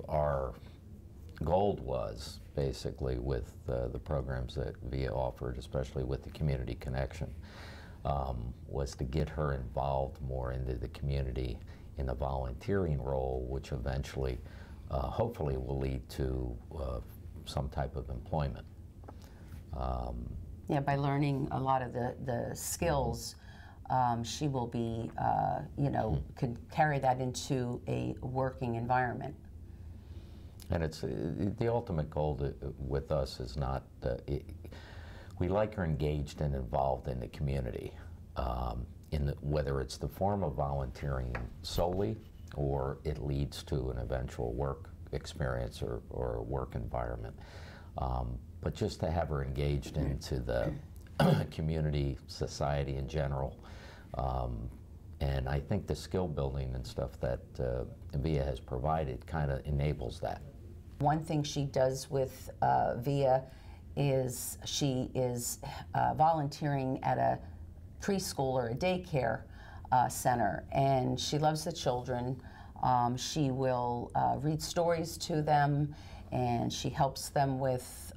our goal was basically with the programs that VIA offered, especially with the Community Connection, was to get her involved more into the community in the volunteering role, which eventually, hopefully, will lead to some type of employment. Yeah, by learning a lot of the skills, she will be, you know, could carry that into a working environment. And it's the ultimate goal with us is not, we like her engaged and involved in the community, whether it's the form of volunteering solely or it leads to an eventual work experience or work environment. But just to have her engaged into the community, society in general. And I think the skill building and stuff that VIA has provided kind of enables that. One thing she does with VIA is she is volunteering at a preschool or a daycare center, and she loves the children. She will read stories to them, and she helps them with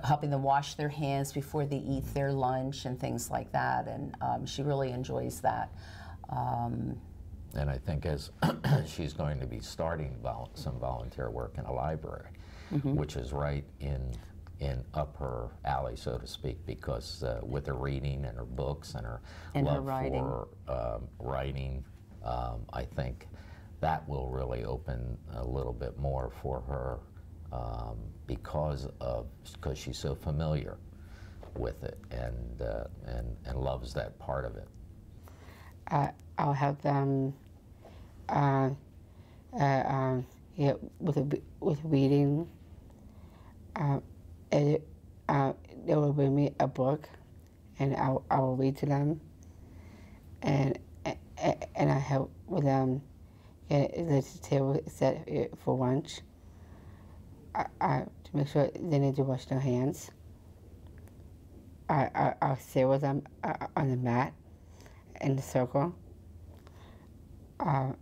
helping them wash their hands before they eat their lunch and things like that, and she really enjoys that. And I think as she's going to be starting some volunteer work in a library, which is right in up her alley, so to speak, because with her reading and her books and her love for writing, I think that will really open a little bit more for her because she's so familiar with it and loves that part of it. I'll help them yeah, with reading. They will bring me a book, and I will read to them, and I help with them get the table set for lunch. To make sure they need to wash their hands. I'll stay with them on the mat in the circle. I'll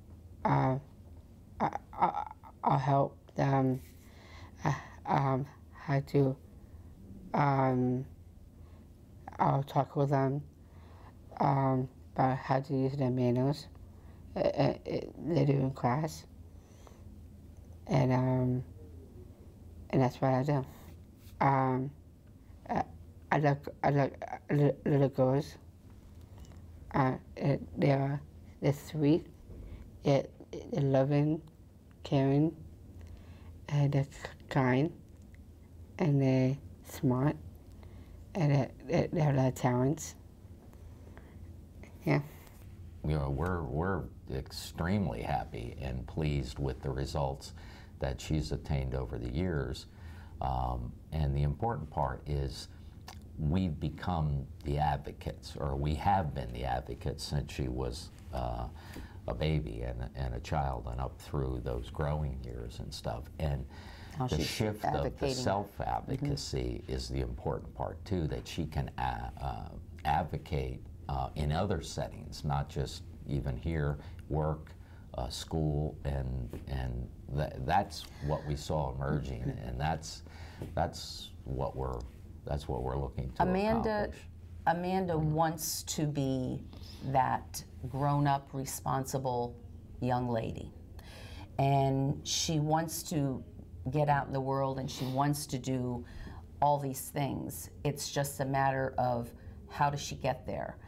help them how to, I'll talk with them about how to use their manners later in class. And that's what I do. I like little girls. They're sweet, they're loving, caring, and they're kind, and they're smart, and they have a lot of talents. Yeah. You know, we're extremely happy and pleased with the results that she's attained over the years. And the important part is we've become the advocates, or we have been the advocates since she was a baby and a child and up through those growing years and stuff. And the shift of the self-advocacy is the important part too, that she can advocate in other settings, not just even here, work, school, and that's what we saw emerging, and that's what we're looking to accomplish. Amanda wants to be that grown-up, responsible young lady, and she wants to get out in the world, and she wants to do all these things. It's just a matter of how does she get there,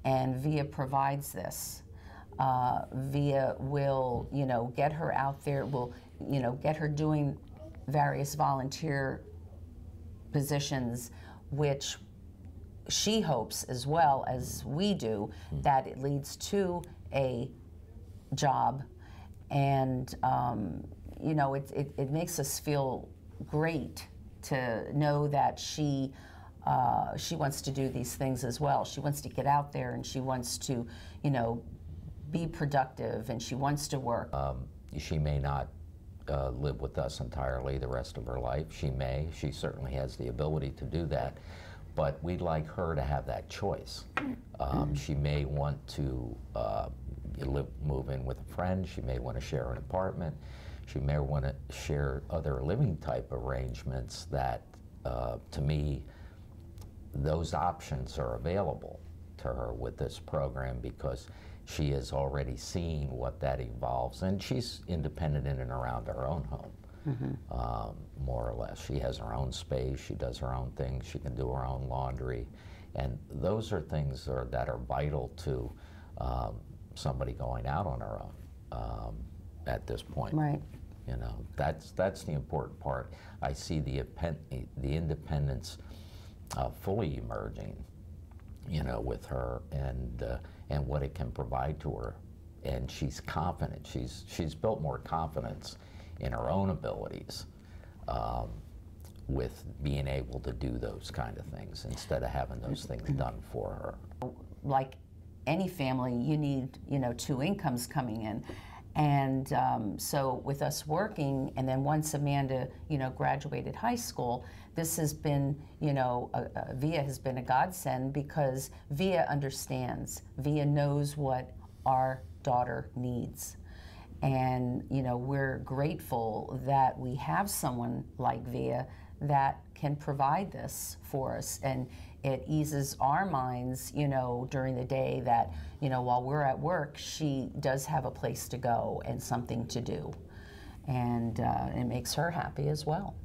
and VIA provides this. VIA will, you know, get her out there, will, you know, get her doing various volunteer positions, which she hopes, as well as we do, that it leads to a job. And, you know, it makes us feel great to know that she wants to do these things as well. She wants to get out there, and she wants to, you know, be productive, and she wants to work. She may not live with us entirely the rest of her life. She may. She certainly has the ability to do that. But we'd like her to have that choice. She may want to, move in with a friend. She may want to share an apartment. She may want to share other living type arrangements that, to me, those options are available to her with this program because she has already seen what that involves, and she's independent in and around her own home, more or less. She has her own space, she does her own things, she can do her own laundry, and those are things that are vital to somebody going out on her own at this point. Right. You know, that's the important part. I see the independence fully emerging, you know, with her and what it can provide to her, and she's confident. She's built more confidence in her own abilities with being able to do those kind of things instead of having those things done for her. Like any family, you need, you know, two incomes coming in. And so with us working, and then once Amanda, you know, graduated high school, this has been, you know, Via has been a godsend because Via understands. Via knows what our daughter needs. And, you know, we're grateful that we have someone like Via that can provide this for us. And it eases our minds, you know, during the day that, you know, while we're at work, she does have a place to go and something to do. And it makes her happy as well.